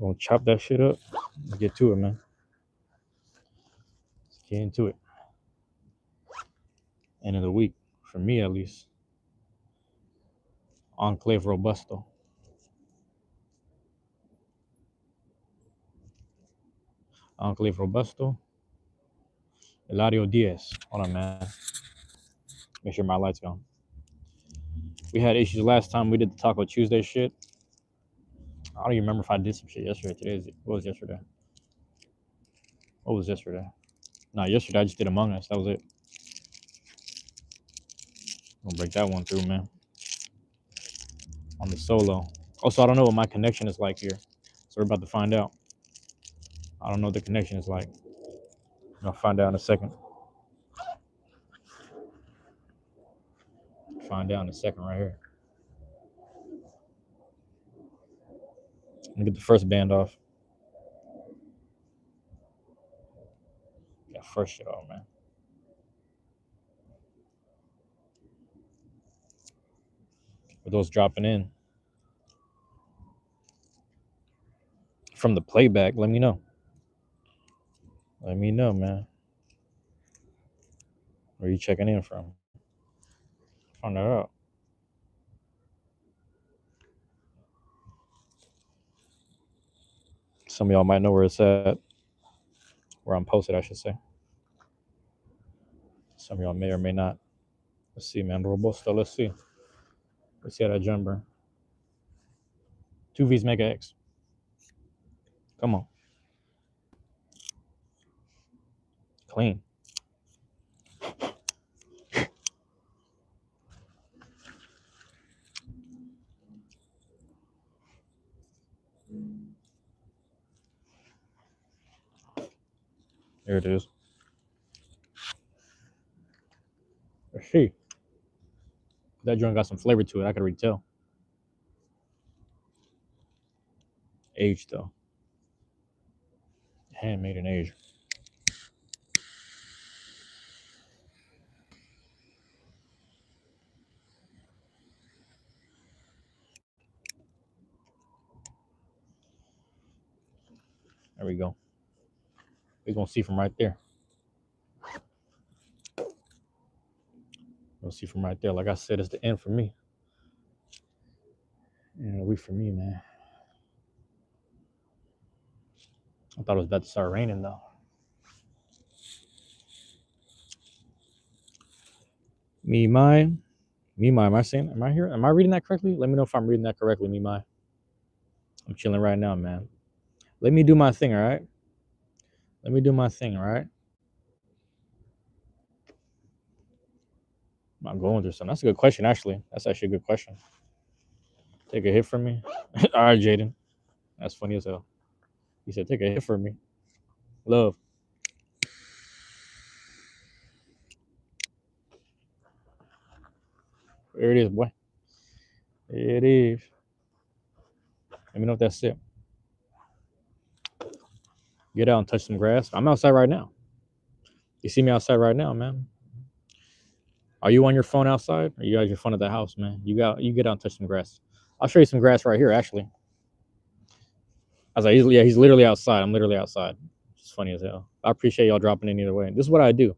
Gonna chop that shit up. Let's get to it, man. Let's get into it. End of the week, for me at least. Enclave Robusto. Enclave Robusto. Eladio Diaz. Hold on, man. Make sure my light's gone. We had issues last time we did the Taco Tuesday shit. I don't even remember if I did some shit yesterday. What was yesterday? What was yesterday? No, yesterday I just did Among Us. That was it. Gonna break that one through, man. On the solo. Also, I don't know what my connection is like here. So we're about to find out. I don't know what the connection is like. I'll find out in a second. Find out in a second right here. Let me get the first band off. Got first shit off, man. For those dropping in from the playback, let me know. Let me know, man. Where you checking in from? Find that out. Some of y'all might know where it's at. Where I'm posted, I should say. Some of y'all may or may not. Let's see, man. Robusto, let's see. Let's see how that jumper. 2V's Mega X. Come on. Clean. There it is. Let's see. That joint got some flavor to it. I could already tell. Aged though. Handmade in Asia. There we go. We're gonna see from right there. We'll see from right there. Like I said, it's the end for me. And a week for me, man. I thought it was about to start raining though. Am I saying? Am I here? Am I reading that correctly? Let me know if I'm reading that correctly, Mimai. I'm chilling right now, man. Let me do my thing, all right? Let me do my thing, all right? I'm going through something. That's a good question, actually. That's actually a good question. Take a hit from me. All right, Jaden. That's funny as hell. He said, take a hit from me. Love. There it is, boy. There it is. Let me know if that's it. Get out and touch some grass. I'm outside right now. You see me outside right now, man. Are you on your phone outside? Or you got your phone at the house, man? You get out and touch some grass. I'll show you some grass right here, actually. I was like, he's literally outside. I'm literally outside. It's funny as hell. I appreciate y'all dropping in either way. This is what I do.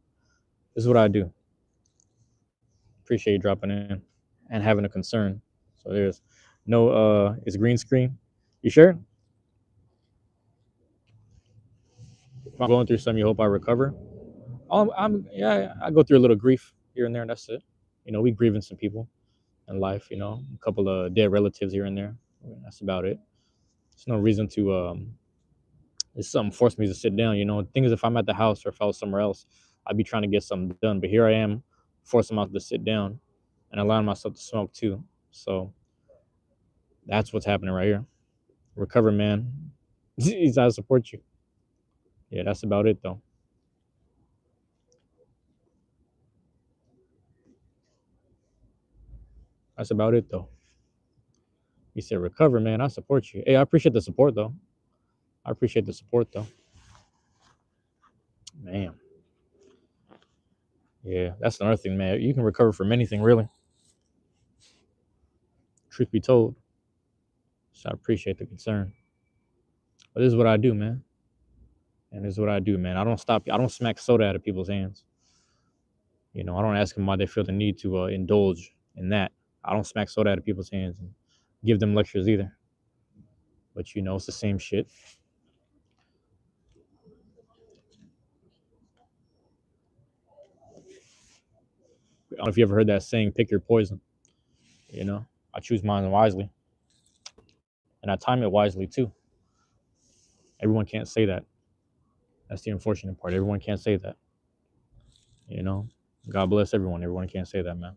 Appreciate you dropping in and having a concern. So there's no it's green screen. You sure? If I'm going through something, you hope I recover. I go through a little grief here and there, and that's it. You know, we grieving some people in life, you know, a couple of dead relatives here and there. That's about it. There's no reason to it's something forced me to sit down, you know. The thing is, if I'm at the house or if I was somewhere else, I'd be trying to get something done. But here I am, forcing myself to sit down and allowing myself to smoke too. So that's what's happening right here. Recover, man. He's I support you. Yeah, that's about it though. That's about it though. He said, recover, man. I support you. Hey, I appreciate the support though. Man. Yeah, that's another thing, man. You can recover from anything, really. Truth be told. So I appreciate the concern. But this is what I do, man. And this is what I do, man. I don't stop. I don't smack soda out of people's hands. You know, I don't ask them why they feel the need to indulge in that. I don't smack soda out of people's hands and give them lectures either. But you know, it's the same shit. I don't know if you ever heard that saying, pick your poison. You know, I choose mine wisely. And I time it wisely too. Everyone can't say that. That's the unfortunate part. Everyone can't say that. You know, God bless everyone. Everyone can't say that, man.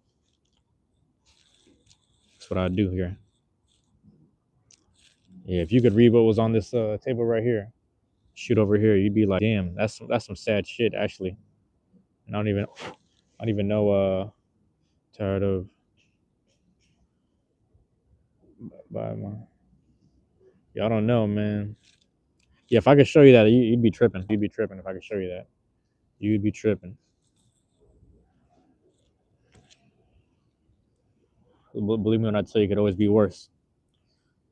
That's what I do here. Yeah, if you could read what was on this table right here, shoot over here, you'd be like, damn, that's some sad shit, actually. And I don't even know. Tired of, by my, yeah, I don't know, man. Yeah, if I could show you that, you'd be tripping. You'd be tripping if I could show you that. You'd be tripping. Believe me when I tell you, it could always be worse.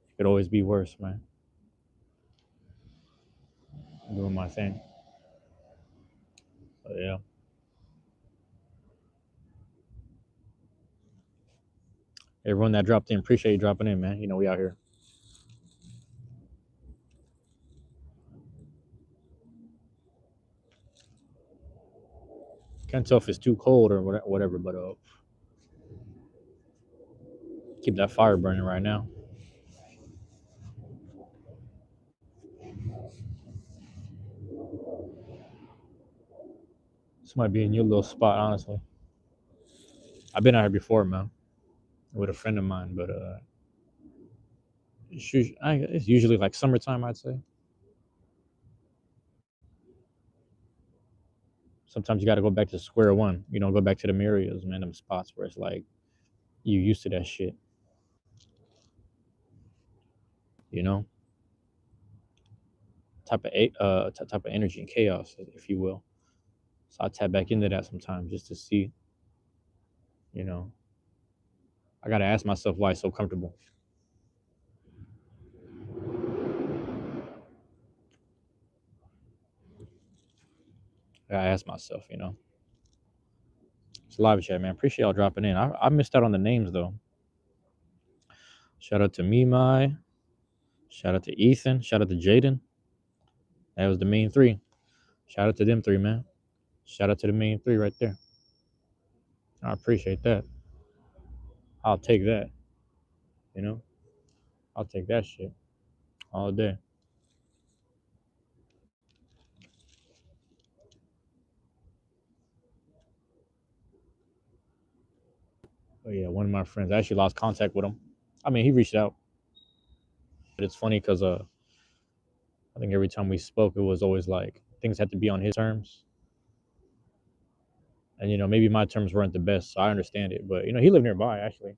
It could always be worse, man. I'm doing my thing. But yeah. Everyone that dropped in, appreciate you dropping in, man. You know, we out here. Can't tell if it's too cold or whatever, but keep that fire burning right now. This might be a new little spot, honestly. I've been out here before, man, with a friend of mine, but it's usually like summertime, I'd say. Sometimes you got to go back to square one. You know, go back to them areas, man, them spots where it's like you used to that shit. You know, type of energy and chaos, if you will. So I tap back into that sometimes just to see. You know, I got to ask myself why it's so comfortable. I gotta ask myself, you know. It's live chat, man. Appreciate y'all dropping in. I missed out on the names though. Shout out to Mimai. Shout out to Ethan. Shout out to Jaden. That was the main three. Shout out to them three, man. Shout out to the main three right there. I appreciate that. I'll take that. You know, I'll take that shit all day. But yeah, one of my friends, I actually lost contact with him. I mean, he reached out. But it's funny because I think every time we spoke, it was always like things had to be on his terms. And you know, maybe my terms weren't the best, so I understand it. But you know, he lived nearby actually.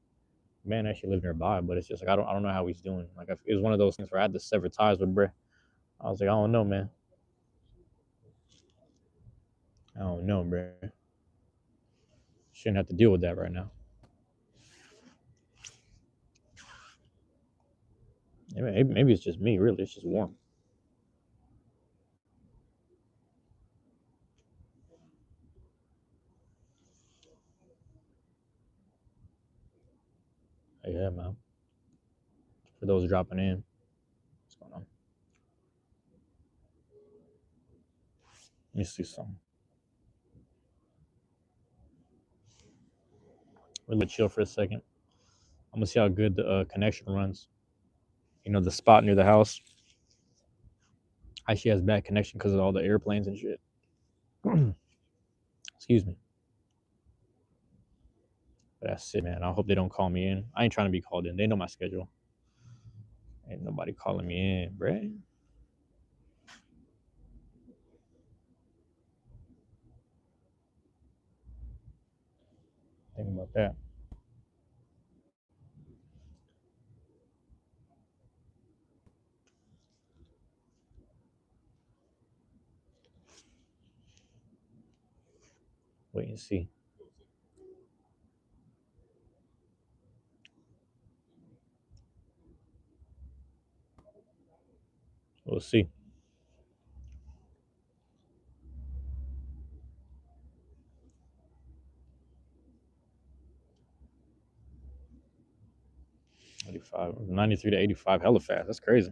Man actually lived nearby, but it's just like I don't know how he's doing. Like it was one of those things where I had to sever ties with Bray. I was like, I don't know, man. I don't know, Bray. Shouldn't have to deal with that right now. Maybe it's just me. Really, it's just warm. Yeah, man. For those dropping in, what's going on? Let me see something. We're gonna chill for a second. I'm gonna see how good the connection runs. You know, the spot near the house actually has bad connection because of all the airplanes and shit. Excuse me. But that's it, man. I hope they don't call me in. I ain't trying to be called in. They know my schedule. Ain't nobody calling me in, bruh. Think about that. Wait and see. We'll see. '85, 93 to 85, hella fast. That's crazy.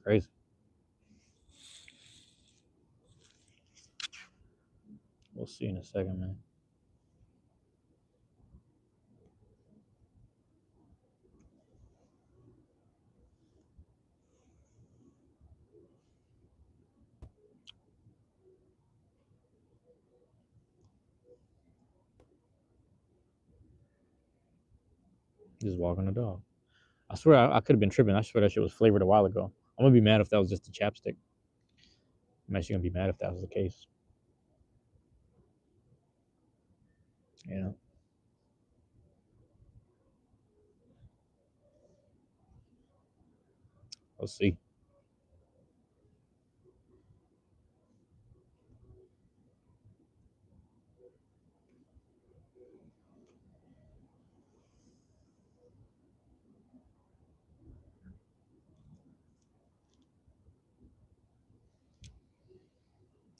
Crazy. We'll see in a second, man. Just walking the dog. I swear I could have been tripping. I swear that shit was flavored a while ago. I'm gonna be mad if that was just a chapstick. I'm actually gonna be mad if that was the case. You know, we'll see.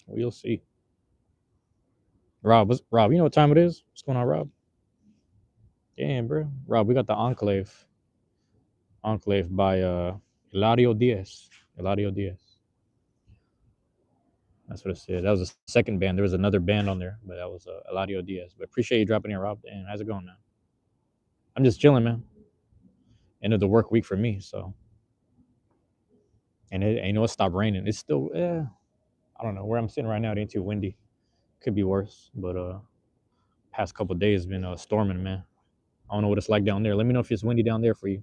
We'll see. Rob? You know what time it is? What's going on, Rob? Damn, bro. Rob, we got the Enclave by Eladio Diaz. Eladio Diaz. That's what it said. That was the second band. There was another band on there, but that was Eladio Diaz. But appreciate you dropping in, Rob. And how's it going, man? I'm just chilling, man. End of the work week for me, so. And it, you know, it stopped raining. It's still, I don't know where I'm sitting right now. It ain't too windy. Could be worse, but past couple of days been storming, man. I don't know what it's like down there. Let me know if it's windy down there for you.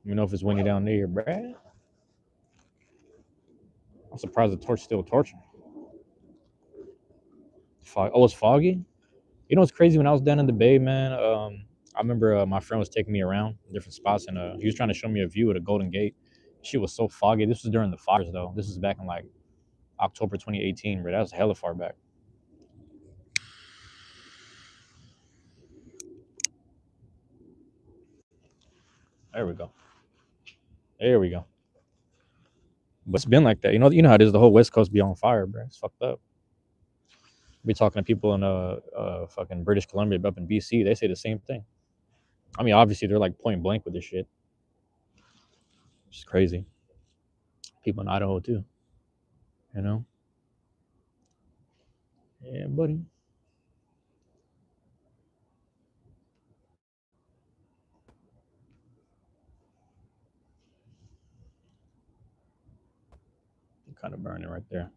Let me know if it's windy down there, bruh. I'm surprised the torch still torching. Oh, it's foggy. You know what's crazy? When I was down in the bay, man, I remember my friend was taking me around different spots, and he was trying to show me a view of the Golden Gate. Shit was so foggy. This was during the fires, though. This was back in like October 2018, bro. That was hella far back. There we go. There we go. But it's been like that. You know how it is. The whole West Coast be on fire, bro. It's fucked up. Be talking to people in fucking British Columbia, up in BC. They say the same thing. I mean, obviously they're like point blank with this shit. It's crazy. People in Idaho too. You know. Yeah, buddy. Kind of burning right there.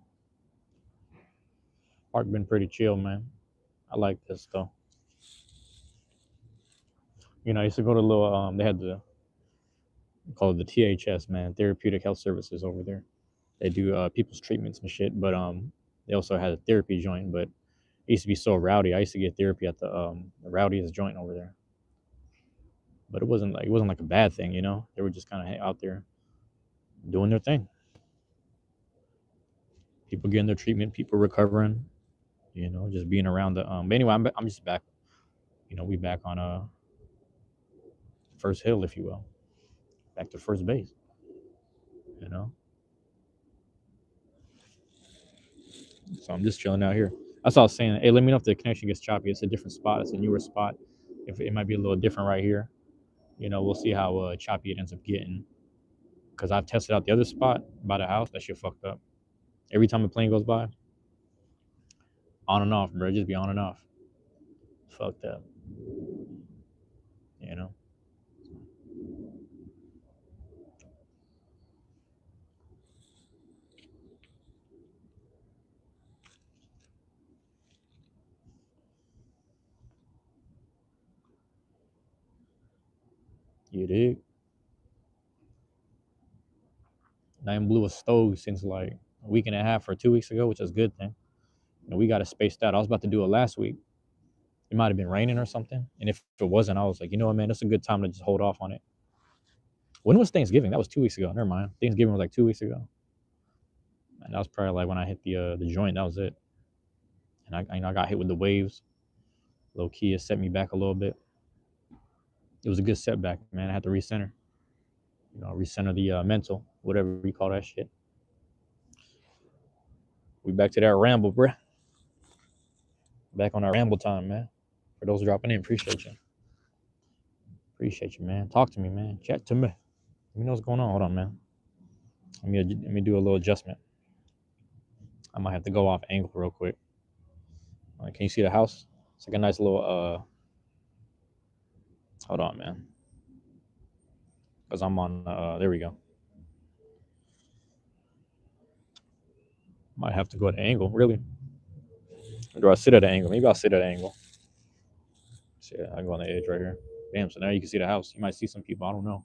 Park been pretty chill, man. I like this though. You know, I used to go to a little. They had the call it the THS, man, Therapeutic Health Services over there. They do people's treatments and shit, but they also had a therapy joint. But it used to be so rowdy. I used to get therapy at the rowdiest joint over there. But it wasn't like a bad thing, you know. They were just kind of out there doing their thing. People getting their treatment, people recovering, you know, just being around the. But anyway, I'm just back. You know, we back on first hill, if you will, back to first base. You know, so I'm just chilling out here. That's all I was saying. Hey, let me know if the connection gets choppy. It's a different spot. It's a newer spot. If it might be a little different right here, you know, we'll see how choppy it ends up getting. Because I've tested out the other spot by the house. That shit fucked up. Every time a plane goes by, on and off, bro. Just be on and off. Fucked up. You know. You dig? And I ain't blew a stove since like a week and a half or 2 weeks ago, which is a good thing. You know, we got it spaced out. I was about to do it last week. It might have been raining or something. And if it wasn't, I was like, you know what, man, it's a good time to just hold off on it. When was Thanksgiving? That was 2 weeks ago. Never mind. Thanksgiving was like 2 weeks ago. And that was probably like when I hit the joint. That was it. And I got hit with the waves. Low key, it set me back a little bit. It was a good setback, man. I had to recenter. Recenter the mental, whatever you call that shit. We back to that ramble, bruh. Back on our ramble time, man. For those dropping in, appreciate you. Appreciate you, man. Talk to me, man. Chat to me. Let me know what's going on. Hold on, man. Let me do a little adjustment. I might have to go off angle real quick. Can you see the house? It's like a nice little hold on, man. Because I'm on there we go. Might have to go at an angle, really. Or do I sit at an angle? Maybe I'll sit at an angle. So yeah, I go on the edge right here. Damn, so now you can see the house. You might see some people. I don't know.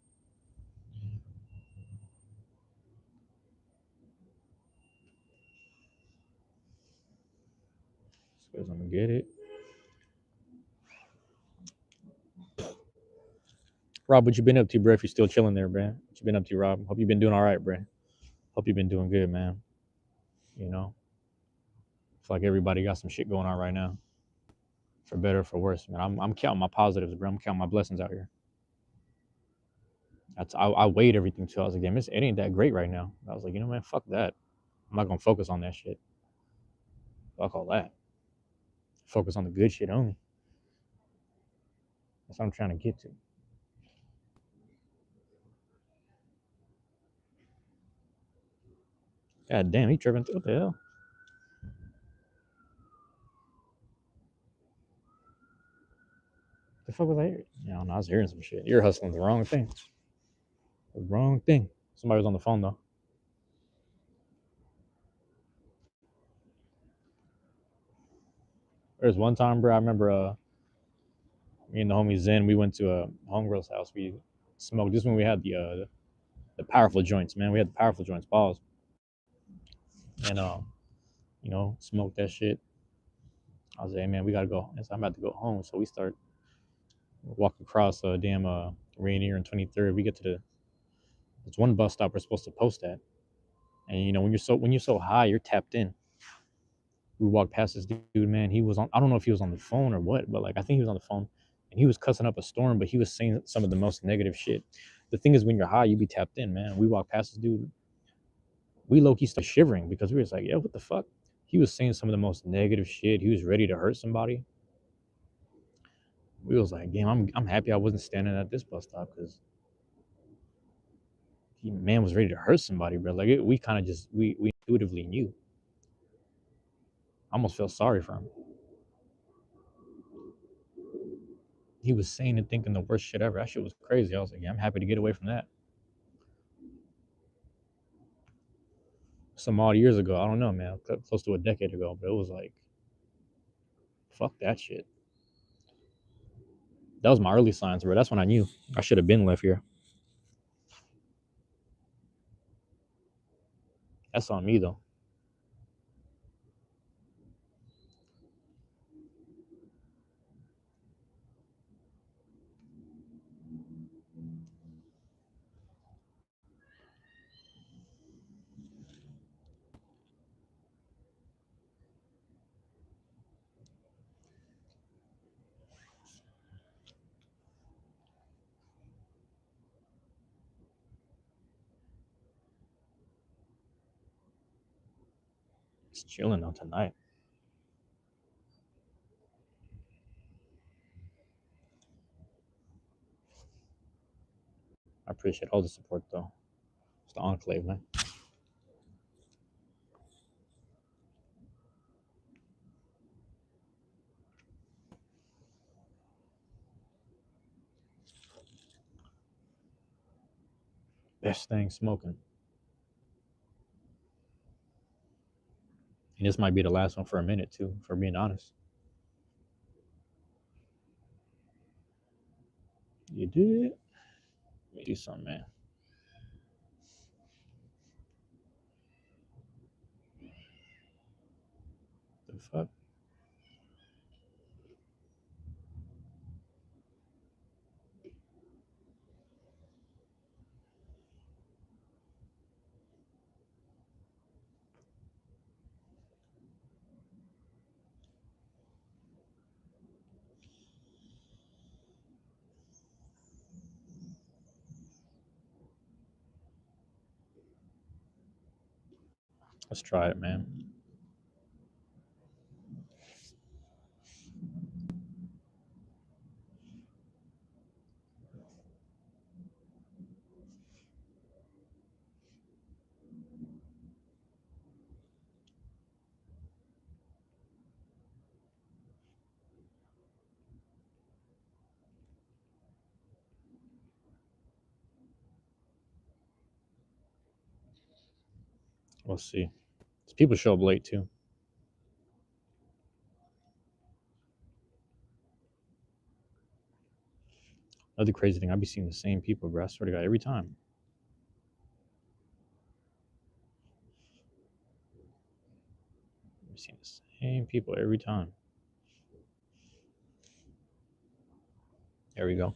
Suppose I'm gonna get it. Rob, what you been up to, bro? If you're still chilling there, bro. What you been up to, Rob? Hope you've been doing all right, bro. Hope you've been doing good, man. You know, it's like everybody got some shit going on right now, for better or for worse, man. I'm counting my positives, bro. I'm counting my blessings out here. I weighed everything too. I was like, damn, it ain't that great right now. I was like, man, fuck that. I'm not gonna focus on that shit. Fuck all that. Focus on the good shit only. That's what I'm trying to get to. God damn, he tripping. What the hell? The fuck was I hearing? Yeah, I was hearing some shit. You're hustling the wrong thing. The wrong thing. Somebody was on the phone though. There's one time, bro. I remember me and the homie Zen, we went to a homegirl's house. We smoked just when we had the powerful joints, man. We had the powerful joints, balls. And smoked that shit. I was like, hey, man, we gotta go. And so I'm about to go home. So we start walking across damn Rainier and 23rd. We get to there's one bus stop we're supposed to post at. And when you're so high, you're tapped in. We walked past this dude, man. He was on. I don't know if he was on the phone or what, but like I think he was on the phone, and he was cussing up a storm. But he was saying some of the most negative shit. The thing is, when you're high, you be tapped in, man. We walked past this dude. We low key started shivering because we was like, yeah, what the fuck? He was saying some of the most negative shit. He was ready to hurt somebody. We was like, damn, I'm happy I wasn't standing at this bus stop because he man was ready to hurt somebody, bro. Like we kind of just we intuitively knew. I almost felt sorry for him. He was saying and thinking the worst shit ever. That shit was crazy. I was like, yeah, I'm happy to get away from that. Some odd years ago, I don't know, man, close to a decade ago, but it was like, fuck that shit. That was my early signs, bro. That's when I knew I should have been left here. That's on me though. It's chilling though tonight. I appreciate all the support though. It's the enclave, man. Best thing smoking. And this might be the last one for a minute too, for being honest. You did? Let me do something, man. The fuck? Let's try it, man. We'll see. People show up late too. Another crazy thing, I be seeing the same people, bro. I swear to God, every time. I be seeing the same people every time. There we go.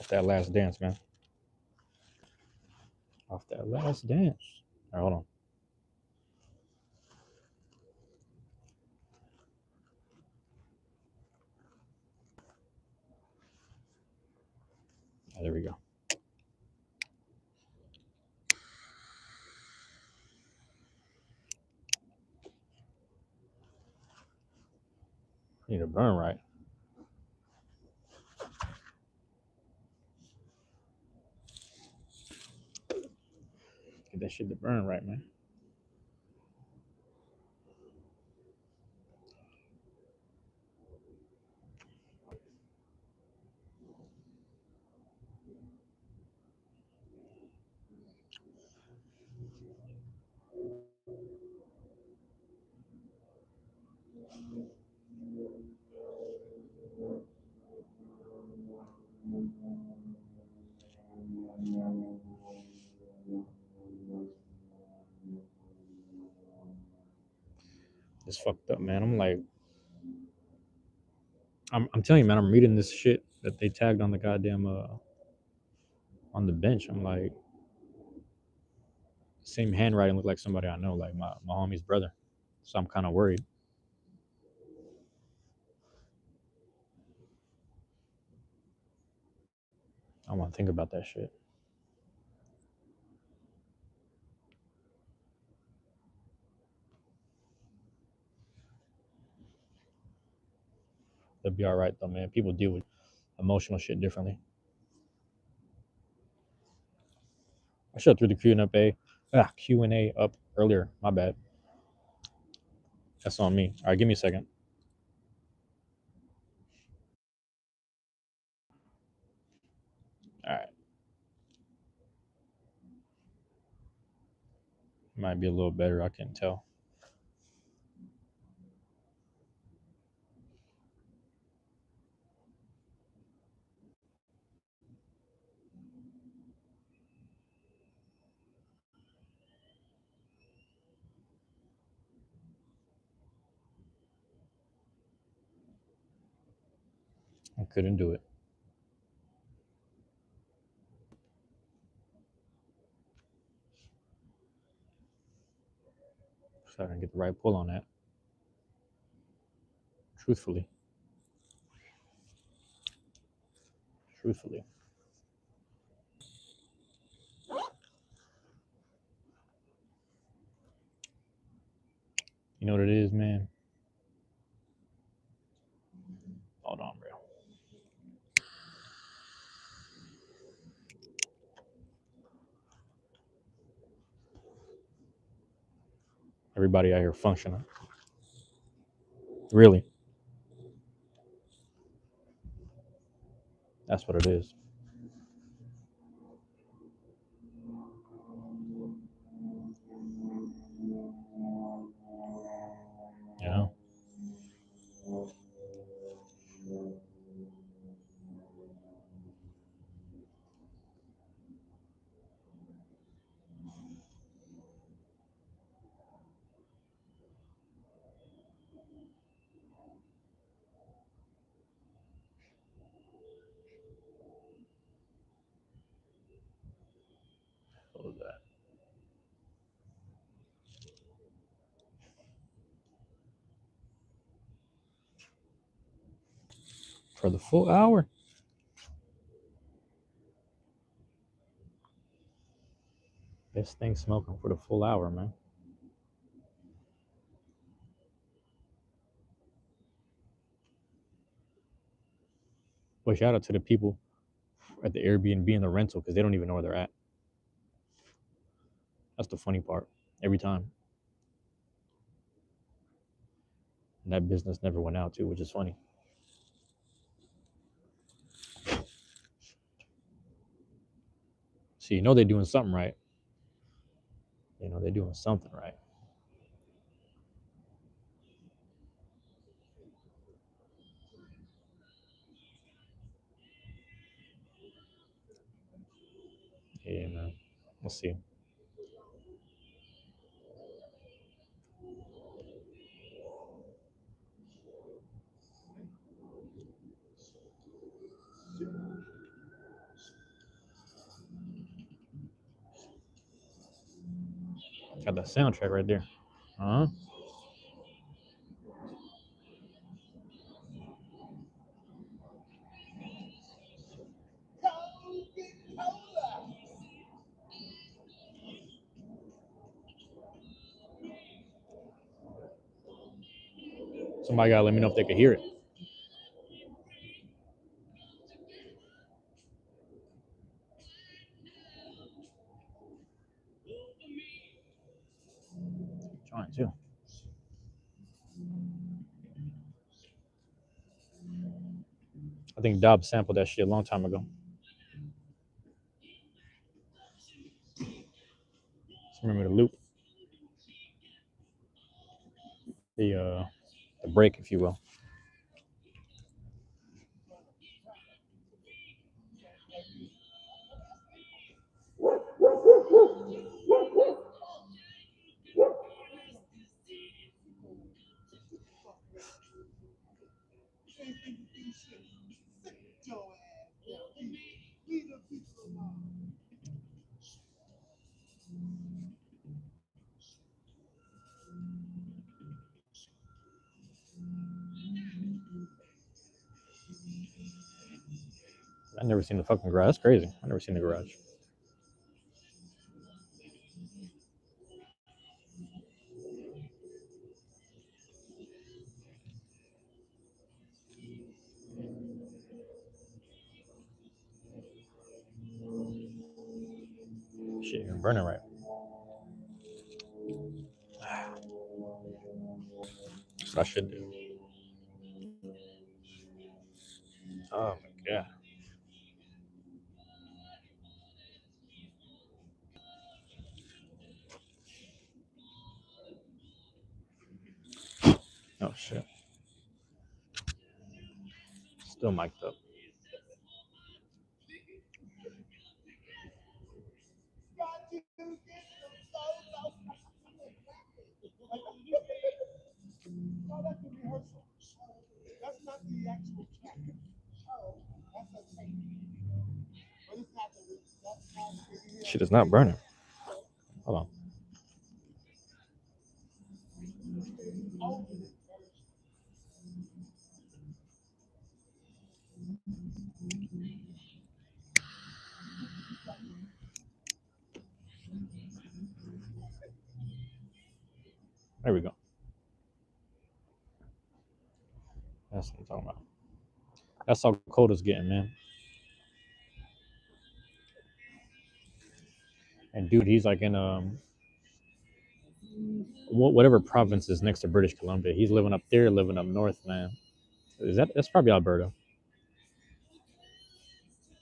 Off that last dance, man. Off that last dance. All right, hold on. Oh, there we go. Need to burn right. Get that shit to burn right, man. It's fucked up, man. I'm like, I'm telling you, man. I'm reading this shit that they tagged on the goddamn on the bench. I'm like, same handwriting look like somebody I know, like my homie's brother. So I'm kind of worried. I want to think about that shit. They'll be all right though, man. People deal with emotional shit differently. I should have threw the Q and A up earlier. My bad. That's on me. All right, give me a second. All right, might be a little better. I can tell. I couldn't do it. So I didn't get the right pull on that. Truthfully, truthfully. You know what it is, man? Hold on, bro. Everybody out here functioning. Really, that's what it is. You know? for the full hour. This thing smoking for the full hour, man. Well, shout out to the people at the Airbnb and the rental because they don't even know where they're at. That's the funny part. Every time. And that business never went out too, which is funny. So you know they're doing something right. You know they're doing something right. Yeah, man. We'll see. Got that soundtrack right there. Huh? Somebody gotta let me know if they could hear it. Trying to. I think Dob sampled that shit a long time ago. Just remember the loop, the break, if you will. I never seen the fucking garage. That's crazy. I never seen the garage. Shit, you're burning right. That's what I should do. Oh my god. Oh shit. Still mic'd up. Shit is not burning. Hold on. There we go. That's what I'm talking about. That's how cold it's getting, man. And dude, he's like in whatever province is next to British Columbia. He's living up there, living up north, man. That's probably Alberta.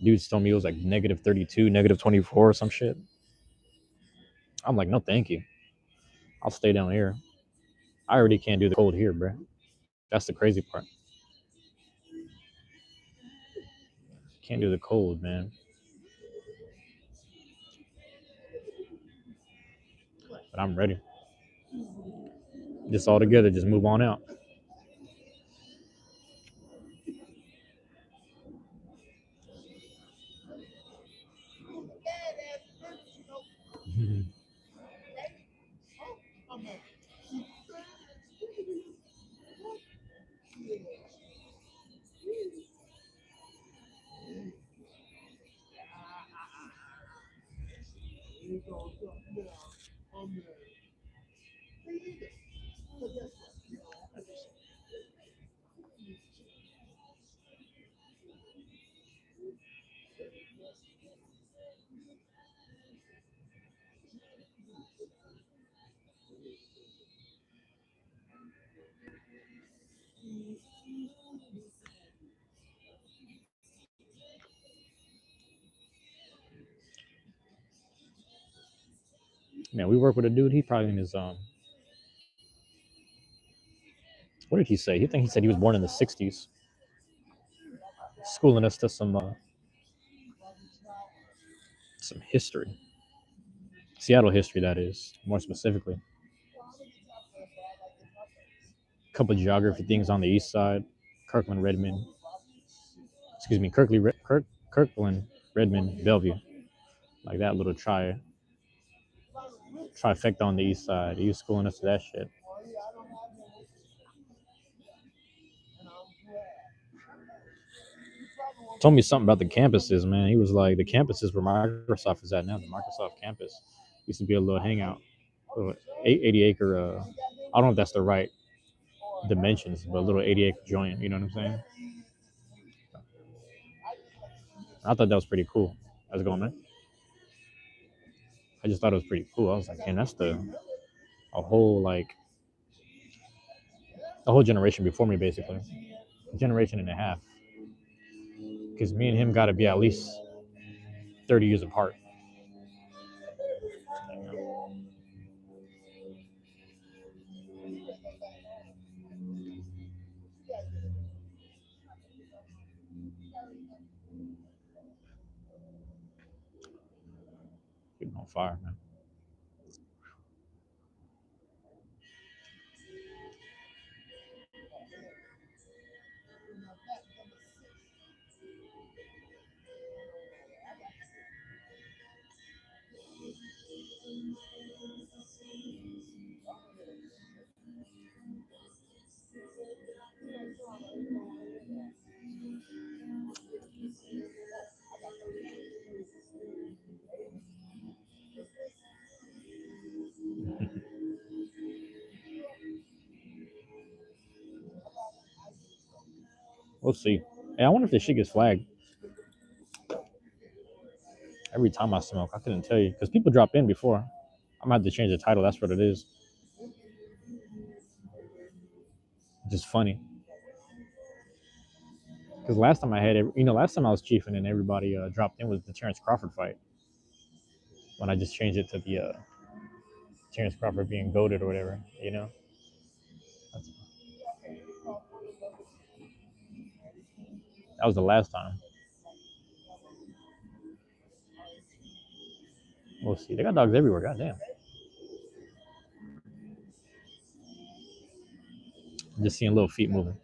Dude's told me it was like -32, -24 or some shit. I'm like, no, thank you. I'll stay down here. I already can't do the cold here, bro. That's the crazy part. Can't do the cold, man. But I'm ready. Just all together, just move on out. Man, we work with a dude. He probably in his What did he say? He said he was born in the '60s, schooling us to some history, Seattle history, that is, more specifically. A couple of geography things on the east side, Kirkland, Redmond, Kirkland, Redmond, Bellevue, like that little trifecta on the east side. He was schooling us to that shit. Told me something about the campuses, man. He was like, the campuses where Microsoft is at now, the Microsoft campus, used to be a little hangout, little 80 acre. I don't know if that's the right dimensions, but a little 80 acre joint. You know what I'm saying? I thought that was pretty cool. How's it going, man? I just thought it was pretty cool. I was like, man, that's a whole like a whole generation before me, basically, a generation and a half. Because me and him got to be at least 30 years apart. Getting on fire, man. We'll see. Hey, I wonder if this shit gets flagged every time I smoke. I couldn't tell you because people drop in before. I'm gonna have to change the title. That's what it is. Just funny. Because last time I had, last time I was chiefing and everybody dropped in was the Terrence Crawford fight. When I just changed it to the Terrence Crawford being goaded or whatever. That's, that was the last time. We'll see. They got dogs everywhere. Goddamn. Just seeing little feet moving.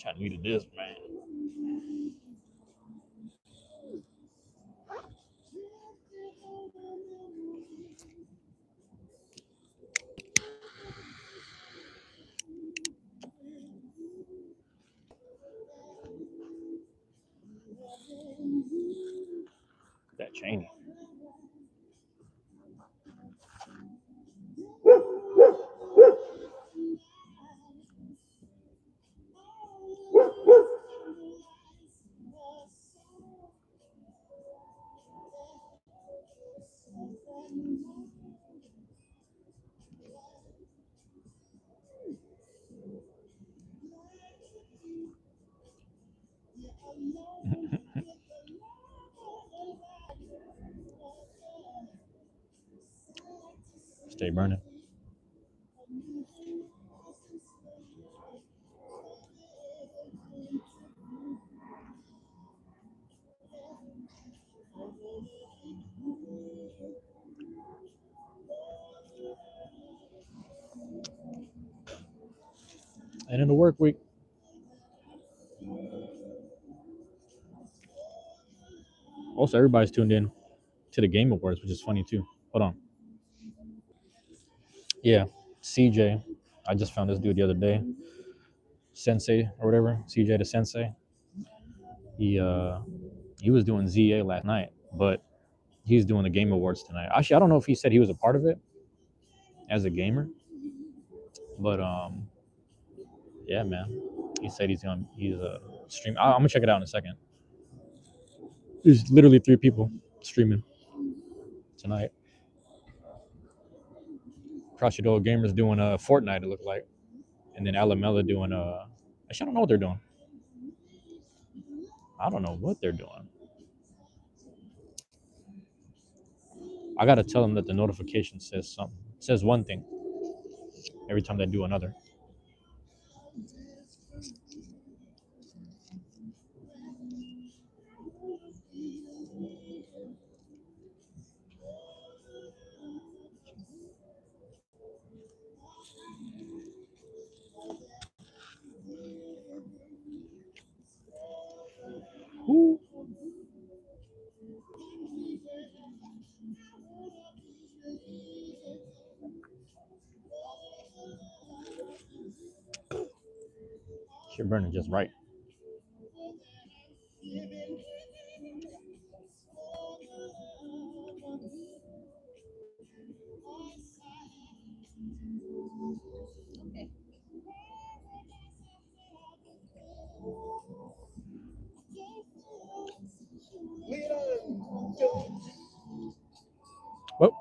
I needed this, man. That Cheney. Stay burning. And in the work week, Also, everybody's tuned in to the Game Awards, which is funny too. Hold on. Yeah, CJ. I just found this dude the other day. Sensei or whatever. CJ the Sensei. He uh he was doing ZA last night, but he's doing the Game Awards tonight. Actually, I don't know if he said he was a part of it as a gamer, but yeah, man. He said he's a stream. I'm gonna check it out in a second. There's literally 3 people streaming tonight. Crashido Gamers doing a Fortnite, it looked like, and then Alamella doing actually I don't know what they're doing. I don't know what they're doing. I gotta tell them that the notification says something. It says one thing every time they do another. Ooh. Shit burning just right.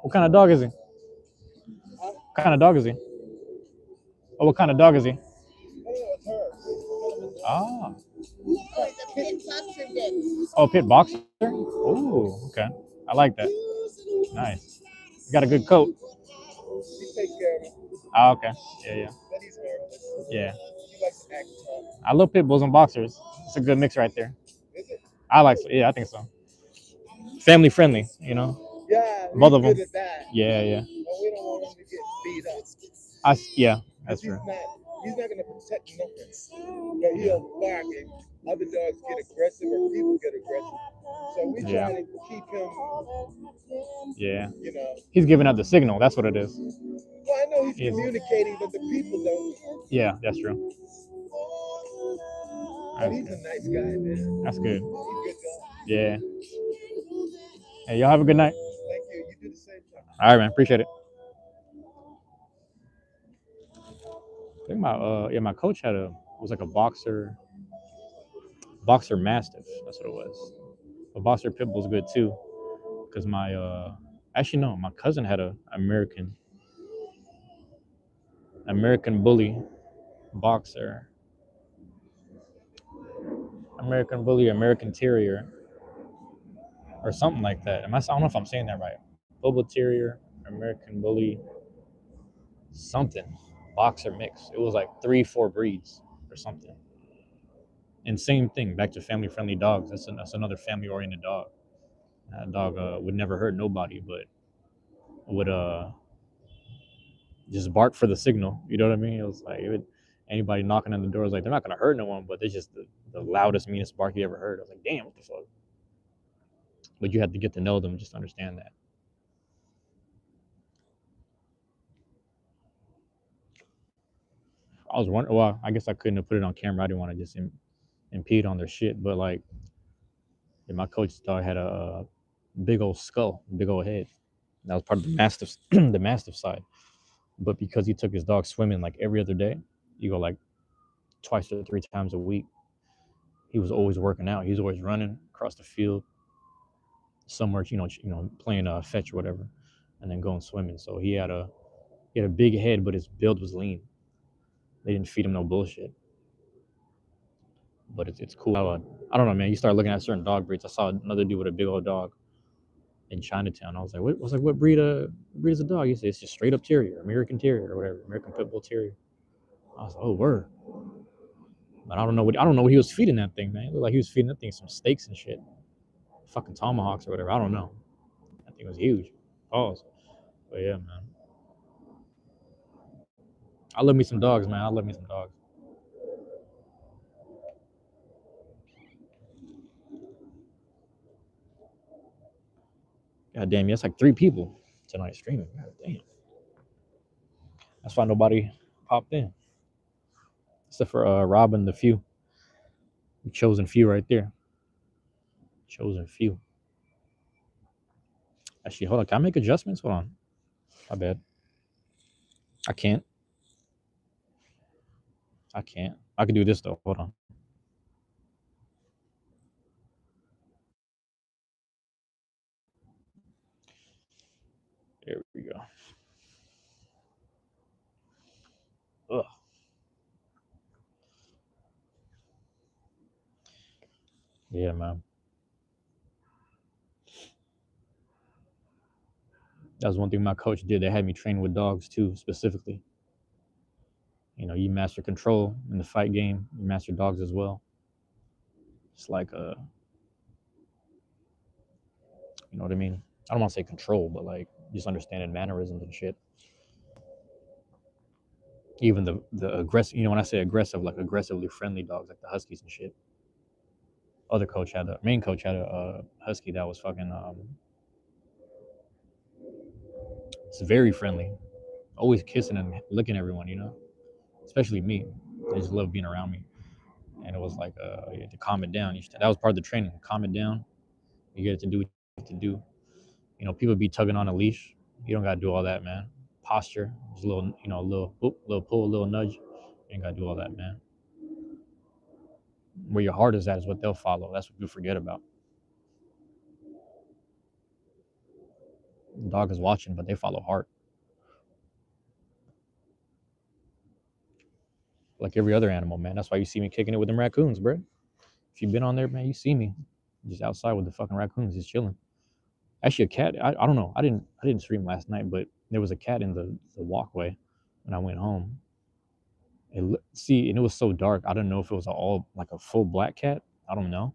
What kind of dog is he? What kind of dog is he? Oh, what kind of dog is he? Ah. Oh, pit boxer? Oh, okay. I like that. Nice. You got a good coat. Ah, okay. Yeah. Yeah. I love pit bulls and boxers. It's a good mix right there. I like. Yeah, I think so. Family friendly, you know. Yeah, Both of them. good at that. Yeah. But we don't want him to get beat up. Yeah, that's true. He's not going to protect nothing. But he'll bark and other dogs get aggressive or people get aggressive. So we try to keep him. Yeah. You know. He's giving out the signal. That's what it is. Well, I know he's communicating, but the people don't. Yeah, that's true. But he's a nice guy, man. That's good. He's a good guy. Yeah. Hey, y'all have a good night. Thank you. You do the same thing. All right, man. Appreciate it. I think my coach was like a boxer mastiff. That's what it was. A boxer pit bull's good too, because my my cousin had a American bully boxer, American bully, American terrier, or something like that. I don't know if I'm saying that right. Boba terrier, American bully, something, boxer mix. It was like 3-4 breeds or something. And same thing, back to family friendly dogs. That's another family oriented dog. That dog would never hurt nobody, but would just bark for the signal. You know what I mean? It was like anybody knocking on the door was like, they're not gonna hurt no one, but they're just the loudest, meanest bark you ever heard. I was like, damn, what the fuck? But you had to get to know them just to understand that. I was wondering. Well, I guess I couldn't have put it on camera. I didn't want to just impede on their shit. But like, my coach's dog had a big old skull, big old head. That was part of the mastiff, the mastiff side. But because he took his dog swimming like every other day, you go like twice or 3 times a week. He was always working out. He was always running across the field, somewhere, playing fetch or whatever, and then going swimming. So he had a big head, but his build was lean. They didn't feed him no bullshit. But it's cool. I don't know, man. You start looking at certain dog breeds. I saw another dude with a big old dog in Chinatown. I was like, what breed is a dog? He said it's just straight up terrier, American terrier or whatever, American pit bull terrier. I was like, oh word. But I don't know what he was feeding that thing, man. It looked like he was feeding that thing some steaks and shit. Fucking tomahawks or whatever. I don't know. That thing was huge. Pause. But yeah, man. I love me some dogs, man. I love me some dogs. God damn, yeah, it's like 3 people tonight streaming. God damn. That's why nobody popped in. Except for Rob and the few. The chosen few right there. Chosen few. Actually, hold on. Can I make adjustments? Hold on. My bad. I can't. I can't. I can do this though. Hold on. There we go. Ugh. Yeah, man. That was one thing my coach did. They had me train with dogs too, specifically. You know, you master control in the fight game. You master dogs as well. It's like you know what I mean? I don't want to say control, but like just understanding mannerisms and shit. Even the aggressive, you know, when I say aggressive, like aggressively friendly dogs, like the huskies and shit. Main coach had a husky that was fucking it's very friendly, always kissing and licking everyone, you know, especially me. They just love being around me, and it was like you had to calm it down. That was part of the training. Calm it down. You get to do what you have to do. You know, people be tugging on a leash. You don't gotta do all that, man. Posture, just a little, you know, a little whoop, little pull, a little nudge. You ain't gotta do all that, man. Where your heart is at is what they'll follow. That's what you forget about. The dog is watching, but they follow heart. Like every other animal, man. That's why you see me kicking it with them raccoons, bro. If you've been on there, man, you see me just outside with the fucking raccoons, just chilling. Actually, a cat. I don't know. I didn't stream last night, but there was a cat in the walkway when I went home. And it was so dark. I don't know if it was all like a full black cat. I don't know,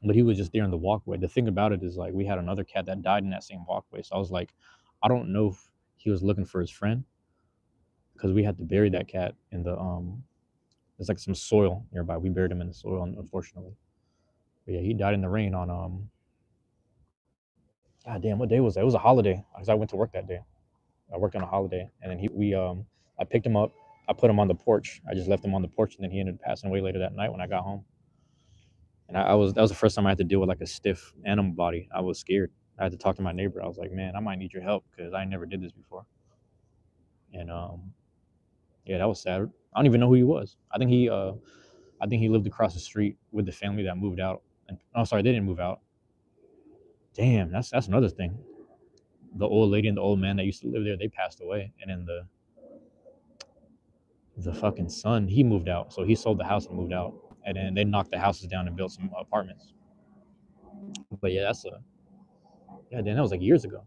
but he was just there in the walkway. The thing about it is like we had another cat that died in that same walkway. So I was like, I don't know if he was looking for his friend because we had to bury that cat in the there's like some soil nearby. We buried him in the soil, unfortunately. But yeah, he died in the rain on God damn, what day was that? It was a holiday because I went to work that day. I worked on a holiday, and then I picked him up. I put him on the porch. I just left him on the porch, and then he ended up passing away later that night when I got home. And that was the first time I had to deal with like a stiff animal body. I was scared. I had to talk to my neighbor. I was like, man, I might need your help because I never did this before. And yeah, that was sad. I don't even know who he was. I think he lived across the street with the family that moved out. And oh, sorry, they didn't move out. Damn, that's another thing. The old lady and the old man that used to live there, they passed away, and then the fucking son, he moved out. So he sold the house and moved out, and then they knocked the houses down and built some apartments. But yeah, then that was like years ago.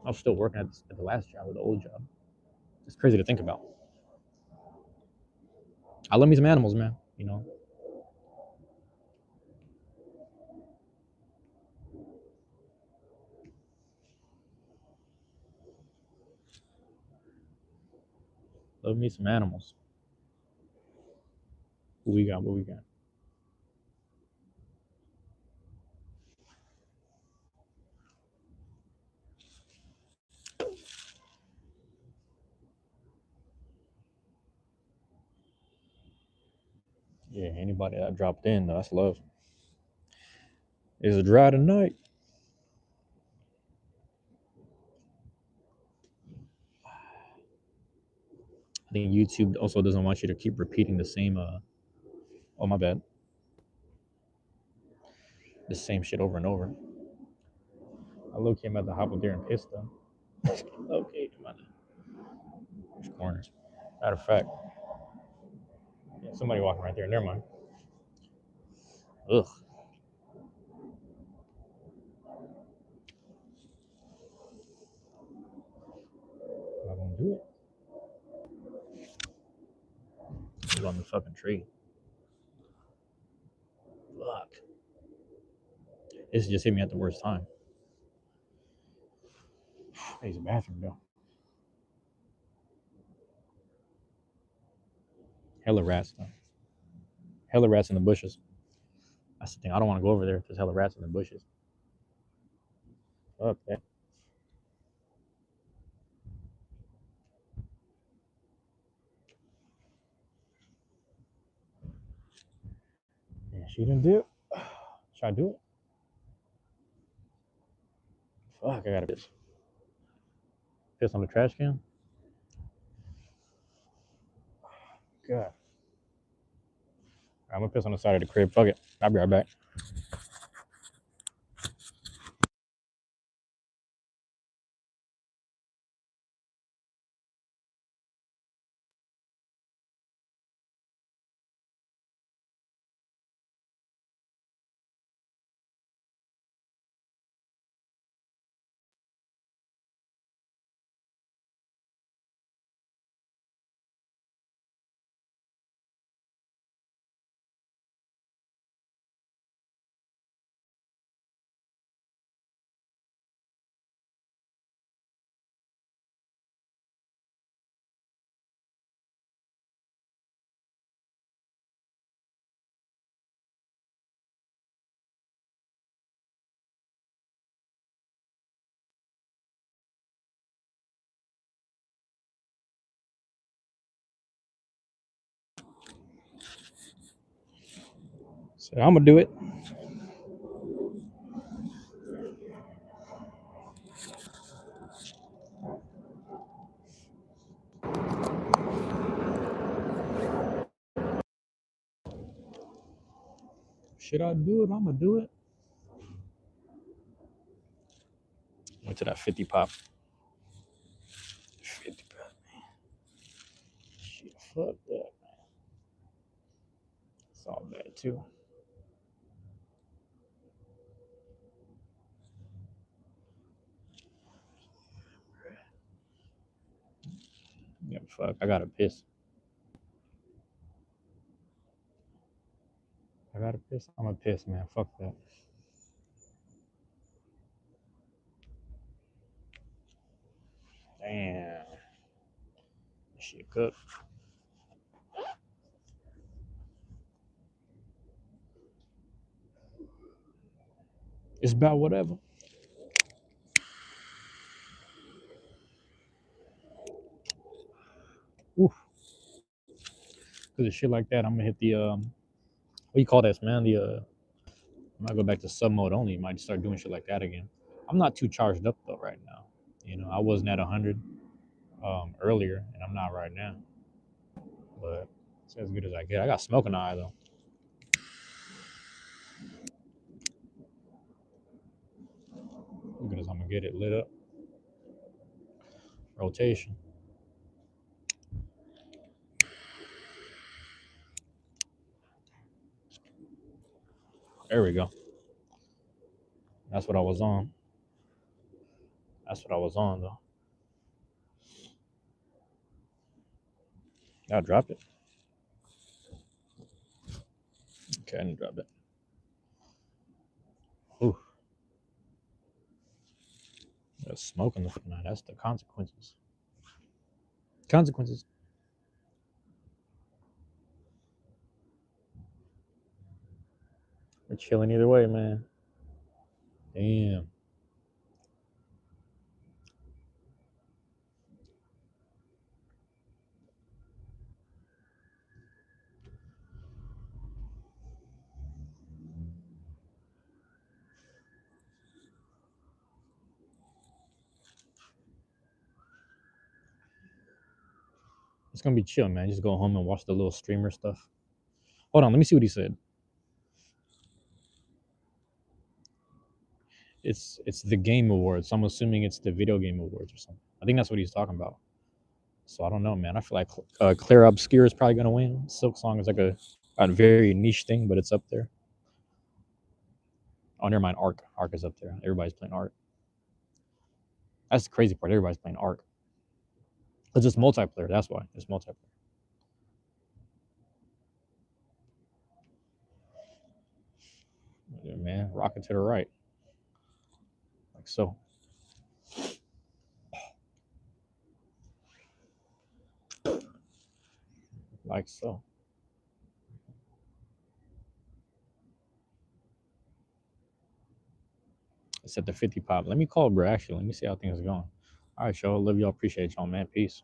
I was still working at the last job or the old job. It's crazy to think about. I love me some animals, man. You know, love me some animals. What we got? What we got? Yeah, anybody that dropped in, that's love. Is it dry tonight? I think YouTube also doesn't want you to keep repeating the same. Oh my bad. The same shit over and over. I low key about to hop up there and piss though. Okay, come on. Which corners? Matter of fact, yeah, somebody walking right there. Never mind. Ugh. I'm not gonna do it. It's on the fucking tree. Fuck. This just hit me at the worst time. There's a bathroom though. Hella rats though. Hella rats in the bushes. That's the thing. I don't want to go over there. There's hella rats in the bushes. Okay. Yeah, she didn't do it. Should I do it? Fuck, I gotta piss on the trash can. God. I'm gonna piss on the side of the crib. Fuck it. I'll be right back. So I'm gonna do it. Should I do it? I'm gonna do it. Went to that 50 pop. 50 pop. Shit, fuck that. It's all bad too. Yeah, fuck. I gotta piss. I gotta piss. I'm gonna piss, man. Fuck that. Damn. Shit cooked. It's about whatever. Oof. Cause of shit like that, I'm gonna hit the what do you call this, man? I might go back to sub mode only. Might start doing shit like that again. I'm not too charged up though right now. You know, I wasn't at 100 earlier, and I'm not right now. But it's as good as I get. I got smoke in the eye though. Look at this. I'm gonna get it lit up. Rotation. There we go. That's what I was on. That's what I was on though. I dropped it. Okay, I didn't drop it. Ooh, that's smoke in the now. That's the consequences. Consequences. We're chilling either way, man. Damn. It's gonna be chill, man. Just go home and watch the little streamer stuff. Hold on, let me see what he said. It's the game awards. So I'm assuming it's the video game awards or something. I think that's what he's talking about. So I don't know, man. I feel like Clear Obscure is probably gonna win. Silk Song is like a very niche thing, but it's up there. Oh, never mind. Arc. Arc is up there. Everybody's playing Arc. That's the crazy part. Everybody's playing Arc. It's just multiplayer. That's why it's multiplayer. Yeah, man, rocket to the right, like so, like so. It's at the 50 pop. Let me call, bro. Actually, let me see how things are going. All right, y'all. Love y'all. Appreciate y'all, man. Peace.